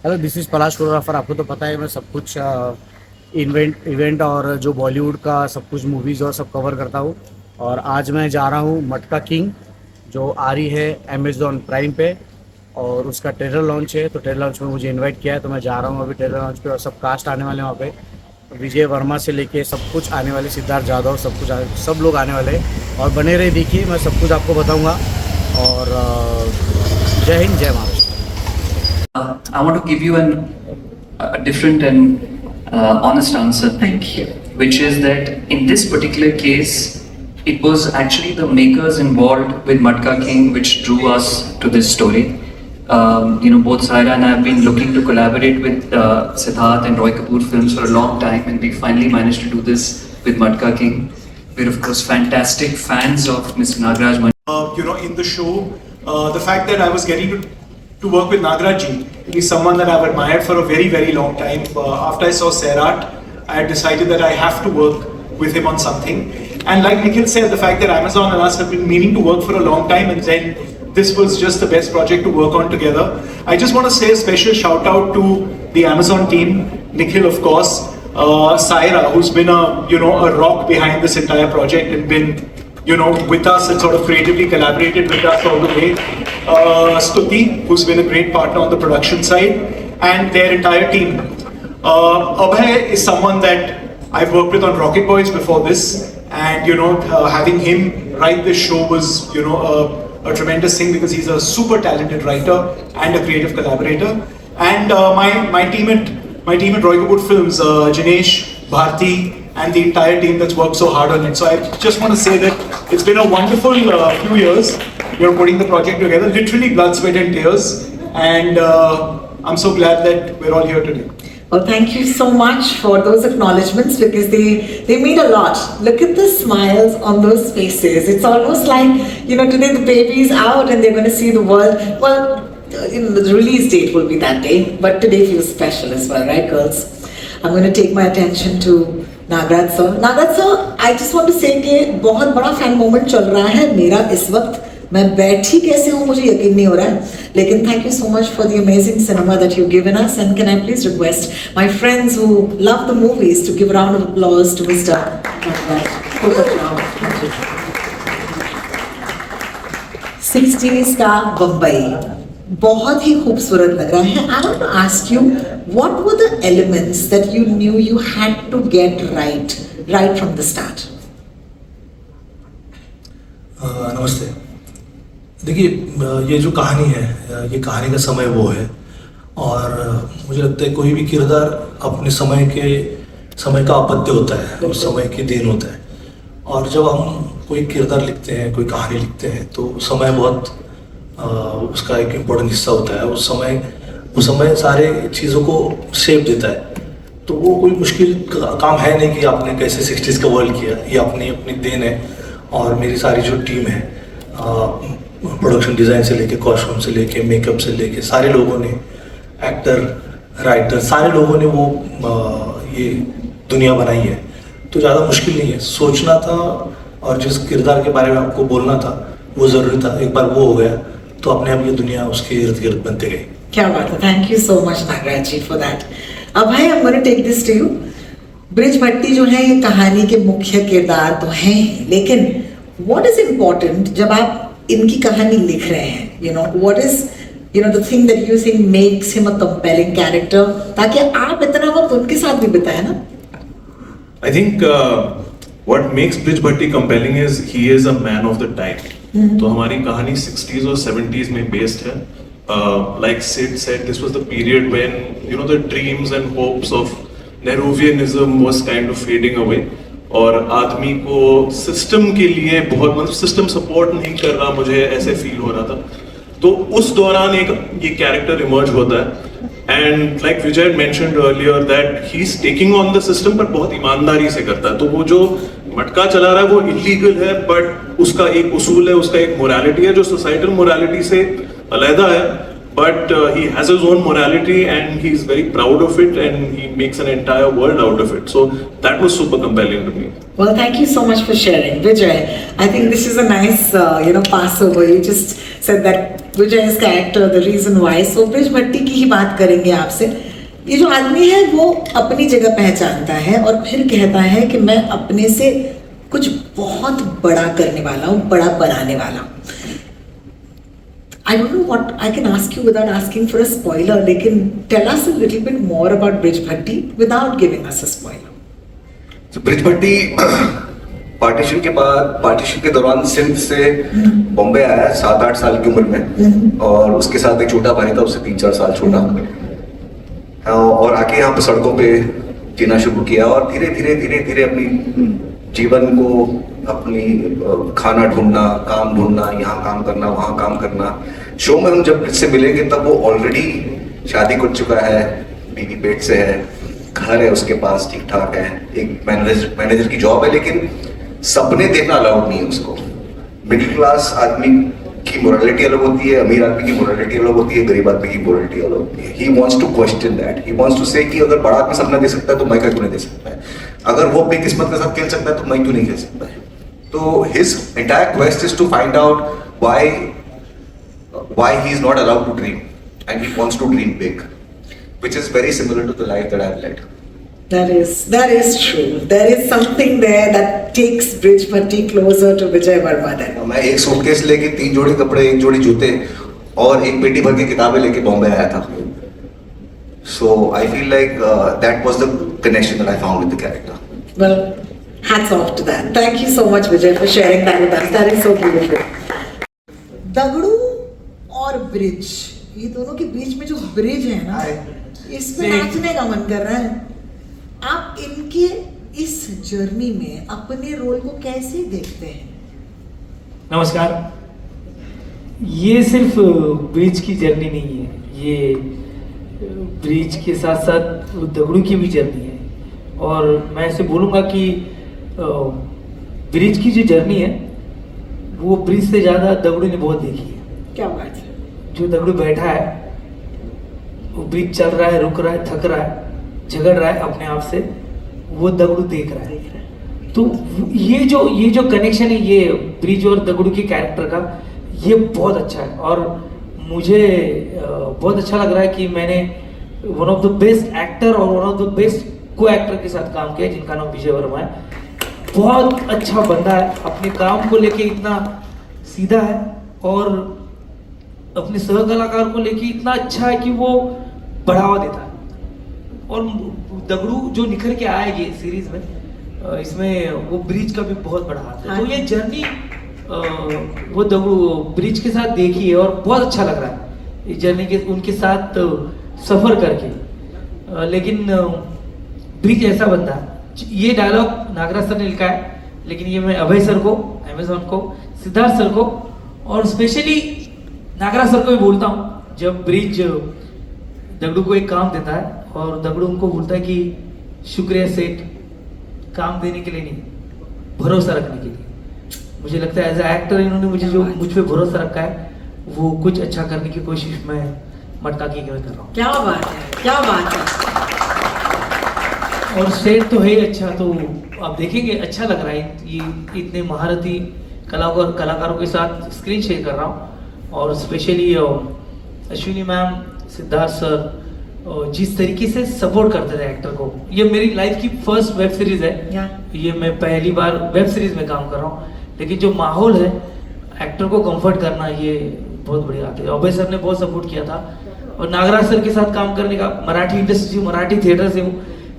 Hello, this is Palash choreographer. आपको तो पता है मैं सब कुछ इवेंट और जो बॉलीवुड का सब कुछ मूवीज़ और सब कवर करता हूँ। और आज मैं जा रहा हूँ मटका किंग, जो आ रही है अमेज़ॉन प्राइम पे, और उसका ट्रेलर लॉन्च है। तो ट्रेलर लॉन्च में मुझे इनवाइट किया है, तो मैं जा रहा हूँ अभी ट्रेलर लॉन्च पे। और सब कास्ट आने वाले हैं वहाँ पे, विजय वर्मा से लेके सब कुछ आने वाले, सिद्धार्थ जाधव, सब लोग आने वाले हैं। और बने रहे, देखिए, मैं सब कुछ आपको बताऊँगा। और जय हिंद, जय Maharashtra. I want to give you a different and honest answer. Thank you. Which is that in this particular case, it was actually the makers involved with Matka King which drew us to this story. Both Saira and I have been looking to collaborate with Siddharth and Roy Kapoor films for a long time, and we finally managed to do this with Matka King. We're of course fantastic fans of Mr. Nagraj Manjunath. In the show, the fact that I was getting to work with Nagraj ji, he's someone that I've admired for a very, very long time. After I saw Sairat, I had decided that I have to work with him on something. And like Nikhil said, the fact that Amazon and us have been meaning to work for a long time, and then this was just the best project to work on together. I just want to say a special shout out to the Amazon team, Nikhil of course, Saira, who's been a rock behind this entire project and been with us and sort of creatively collaborated with us all the way. Stuti, who's been a great partner on the production side, and their entire team. Abhay is someone that I've worked with on Rocket Boys before this, and having him write this show was a tremendous thing, because he's a super talented writer and a creative collaborator. And my team at Roy Kapoor Films, Jinesh, Bharti, and the entire team that's worked so hard on it. So I just want to say that it's been a wonderful few years. We're putting the project together, literally blood, sweat and tears. And I'm so glad that we're all here today. Well, thank you so much for those acknowledgements, because they mean a lot. Look at the smiles on those faces. It's almost like, today the baby's out and they're going to see the world. Well, the release date will be that day, but today feels special as well, right, girls? I'm going to take my attention to Nagraj sir. Nagraj sir, I just want to say कि बहुत बड़ा fan moment चल रहा है मेरा इस वक्त. मैं बैठी कैसे हूँ मुझे यकीन नहीं हो रहा है, लेकिन thank you so much for the amazing cinema that you given us. And can I please request my friends who love the movies to give round of applause to mister Nagraj. 60s का बम्बई बहुत ही खूबसूरत लग रहा है. I want to ask you, what were the elements that you knew you had to get right from the start? नमस्ते. देखिए, ये जो कहानी है, ये कहानी का समय वो है, और मुझे लगता है कोई भी किरदार अपने समय का अपत्य होता है, उस समय के दिन होता है. और जब हम कोई किरदार लिखते हैं, कोई कहानी लिखते हैं, तो समय बहुत उसका एक इम्पोर्टेंट हिस्सा होता है. उस समय सारे चीज़ों को शेप देता है. तो वो कोई मुश्किल काम है नहीं कि आपने कैसे 60s का वर्ल्ड किया. ये अपनी देन है. और मेरी सारी जो टीम है, प्रोडक्शन डिज़ाइन से लेके, कॉस्ट्यूम से लेके, मेकअप से लेके, सारे लोगों ने, एक्टर, राइटर, सारे लोगों ने वो ये दुनिया बनाई है. तो ज़्यादा मुश्किल नहीं है. सोचना था और जिस किरदार के बारे में आपको बोलना था वो ज़रूरी था. एक बार वो हो गया तो अपने आप ये दुनिया उसके इर्द गिर्द बनते गई. क्या बात है. Thank you so much Nagraj ji for that. अब भाई, I am going to take this to you. Brij Bhatti जो है ये कहानी के मुख्य किरदार तो हैं, लेकिन व्हाट इज इम्पोर्टेंट जब आप इनकी कहानी लिख रहे हैं? What is the thing that you think makes him a compelling character, ताकि आप इतना वक्त उनके साथ भी बिताए ना? I think what makes Brij Bhatti compelling is he is a man of the time. तो हमारी कहानी 60s और 70s में based है. Like Sid said, this was the period when the dreams and hopes of Nehruvianism was kind of fading away. और आदमी को system के लिए बहुत सिस्टम सपोर्ट नहीं कर रहा, मुझे ऐसे फील हो रहा था. तो उस दौरान ये कैरेक्टर इमर्ज होता है. And like Vijay mentioned earlier that he is taking on the system, पर बहुत ईमानदारी से करता है. तो वो जो मटका चला रहा है वो इलीगल है, बट उसका एक उसूल है, उसका एक मोरालिटी है जो सोसाइटल मोरालिटी से अलहदा है. but he has his own morality and he's very proud of it and he makes an entire world out of it. So that was super compelling to me. Well, thank you so much for sharing, Vijay. I think this is a nice, passover. You just said that Vijay's character, the reason why. So Brij Bhatti की ही बात करेंगे आपसे. ये जो आदमी है वो अपनी जगह पहचानता है और फिर कहता है कि मैं अपने से कुछ बहुत बड़ा करने वाला हूँ, बड़ा बनाने वाला हूँ. I don't know what I can ask you without asking for a spoiler, लेकिन tell us a little bit more about bridge Bhatti without giving us a spoiler. तो ब्रिज भट्टी पार्टीशन के बाद, पार्टीशन के दौरान सिंध से बॉम्बे आया 7-8 साल की उम्र में, और उसके साथ एक छोटा भाई था, उससे 3-4 साल छोटा, और आके यहाँ पे सड़कों पे जीना शुरू किया और धीरे धीरे धीरे धीरे अपनी जीवन को, अपनी खाना ढूंढना, काम ढूंढना, यहाँ काम करना, वहाँ काम करना. शो में हम जब इससे मिलेंगे तब वो ऑलरेडी शादी कर चुका है, बीवी पेट से है, घर है उसके पास, ठीक ठाक है, एक मैनेजर की जॉब है, लेकिन सपने देखना अलाउड नहीं है उसको. मिडिल क्लास आदमी की मोरालिटी अलग होती है, अमीर आदमी की मोरालिटी अलग होती है, गरीब आदमी की मोरालिटी अलग होती है. He wants to question that. He wants to say कि अगर बड़ा आदमी सपना दे सकता है तो मैं क्यों नहीं दे सकता है, अगर वो अपनी किस्मत के साथ खेल सकता है तो मैं क्यों नहीं खेल सकता है. तो his entire quest is to find out why he is not allowed to dream, and he wants to dream big, which is very similar to the life that I've led. That is true. There is something there that takes bridge Bhatti closer to Vijay Varma then. मैं एक suitcase लेके 3 जोड़ी कपड़े, 1 जोड़ी जूते और एक पेटी भर की किताबें लेके बॉम्बे आया था. So I feel like that was the connection that I found with the character. Well, hats off to that. Thank you so much, Vijay, for sharing that with us. That is so beautiful. Dagdu और bridge, ये दोनों के बीच में जो bridge है ना, इसमें नाचने का मन कर रहा है. आप इनके इस जर्नी में अपने रोल को कैसे देखते हैं? नमस्कार. ये सिर्फ ब्रिज की जर्नी नहीं है, ये ब्रिज के साथ साथ दगड़ू की भी जर्नी है. और मैं ऐसे बोलूँगा कि ब्रिज की जो जर्नी है वो ब्रिज से ज़्यादा दगड़ू ने बहुत देखी है. क्या बात है. जो दगड़ू बैठा है, वो ब्रिज चल रहा है, रुक रहा है, थक रहा है, झगड़ रहा है अपने आप से, वो दगड़ू देख रहा है. तो ये जो कनेक्शन है ये ब्रिज और दगड़ू के कैरेक्टर का, ये बहुत अच्छा है. और मुझे बहुत अच्छा लग रहा है कि मैंने one of the best actor और वन ऑफ द बेस्ट को एक्टर के साथ काम किया, जिनका नाम विजय वर्मा है. बहुत अच्छा बंदा है, अपने काम को लेके इतना सीधा है और अपने सह कलाकार को लेके इतना अच्छा है कि वो बढ़ावा देता है. और दगड़ू जो निखर के आया ये सीरीज में, इसमें वो ब्रिज का भी बहुत बड़ा हाथ है. तो ये जर्नी वो दगड़ू ब्रिज के साथ देखी है और बहुत अच्छा लग रहा है इस जर्नी के उनके साथ सफर करके. लेकिन ब्रिज ऐसा बंदा है, ये डायलॉग नागराज सर ने लिखा है, लेकिन ये मैं अभय सर को, अमेजॉन को, सिद्धार्थ सर को और स्पेशली नागराज सर को भी बोलता हूँ. जब ब्रिज दगड़ू को एक काम देता है और दगड़ू उनको बोलता है कि शुक्रिया सेठ, काम देने के लिए नहीं, भरोसा रखने के लिए. मुझे लगता है एज ए एक्टर इन्होंने मुझे जो मुझ पे भरोसा रखा है वो कुछ अच्छा करने की कोशिश मैं मटका की में कर रहा हूँ. क्या बात है, क्या बात है. और सेट तो है ही अच्छा, तो आप देखेंगे अच्छा लग रहा है. ये इतने महारथी कलाकारों के साथ स्क्रीन शेयर कर रहा हूँ. और specially Ashwini ma'am, Siddharth sir जिस तरीके से सपोर्ट करते थे एक्टर को. ये मेरी लाइफ की फर्स्ट वेब सीरीज है, ये मैं पहली बार वेब सीरीज में काम कर रहा हूँ. लेकिन जो माहौल है, एक्टर को कंफर्ट करना, ये बहुत बड़ी बात है. अभय सर ने बहुत सपोर्ट किया था. और नागराज सर के साथ काम करने का, मराठी इंडस्ट्री, मराठी थिएटर से हूँ,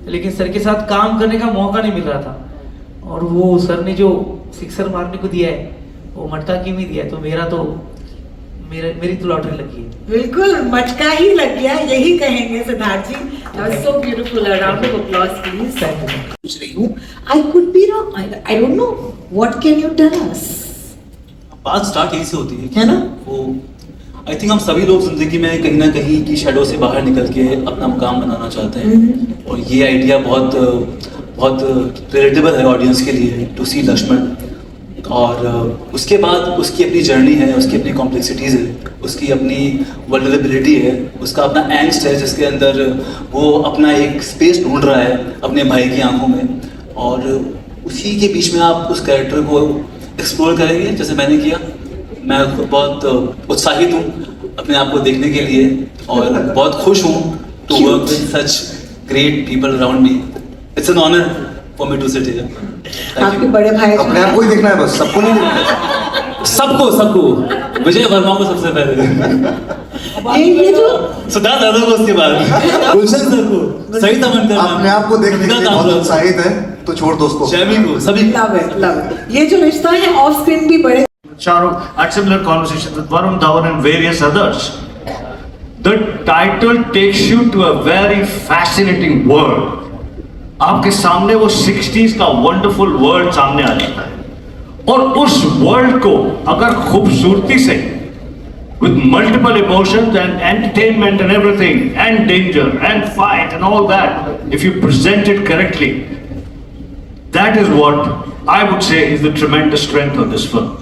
लेकिन सर के साथ काम करने का मौका नहीं मिल रहा था. और वो सर ने जो सिक्सर मारने को दिया है वो मटका की में दिया है. तो मेरी तो लॉटरी लगी है. बिल्कुल मटका ही लग गया, यही कहेंगे सिद्धार्थ जी. So beautiful. A round of applause, please. पूछ रही हूँ. I could be wrong. I don't know. What can you tell us? बात स्टार्ट यहीं से होती है ना? वो आई थिंक हम सभी लोग जिंदगी में कहीं ना कहीं की शैडो से बाहर निकल के अपना मुकाम बनाना चाहते हैं. और ये आइडिया बहुत रिलेटेबल है ऑडियंस के लिए. टू सी लक्ष्मण और उसके बाद उसकी अपनी जर्नी है, उसकी अपनी कॉम्प्लेक्सिटीज़ है, उसकी अपनी वल्नरेबिलिटी है, उसका अपना एंग्स्ट है जिसके अंदर वो अपना एक स्पेस ढूंढ रहा है अपने भाई की आंखों में, और उसी के बीच में आप उस कैरेक्टर को एक्सप्लोर करेंगे जैसे मैंने किया। मैं खुद बहुत उत्साहित हूँ अपने आप को देखने के लिए और बहुत खुश हूँ to work with such great people around me. It's an honour for me to sit here. आपके बड़े भाई अपने आप को ही देखना है बस, सबको नहीं देखना है। सबको विजय वर्मा को सबसे पहले, ये जो सिद्धार्थ यादव को उसके बाद, गुलशन सर को, सही तमन कर, अपने आप को देखने के लिए बहुत उत्साहित है तो छोड़ दोस्तों, शैमी को, सभी। Love it. ये जो रिश्ता है ऑफ स्क्रीन भी बड़े Shahrukh had similar conversations with Varun Dhawan and various others. The title takes you to a very fascinating world. आपके सामने वो 60s का wonderful world सामने आ जाता है, और उस world को अगर खूबसूरती से with multiple emotions and entertainment and everything and danger and fight and all that, if you present it correctly, that is what I would say is the tremendous strength of this film.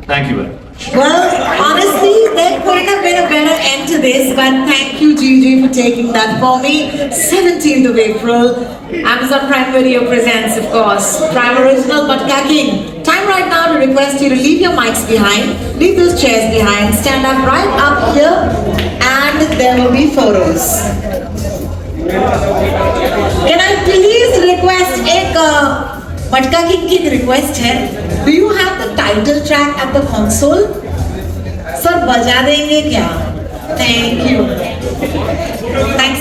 Thank you very much. Well, honestly, there couldn't have been a better end to this, but thank you, Gigi, for taking that for me. 17th of April, Amazon Prime Video presents, of course, Prime Original Matka King. Time right now to request you to leave your mics behind, leave those chairs behind, stand up right up here, and there will be photos. Can I please request एक मटका king की request है, do you have the title track at the console? Sir बजा देंगे क्या? Thank you, thanks.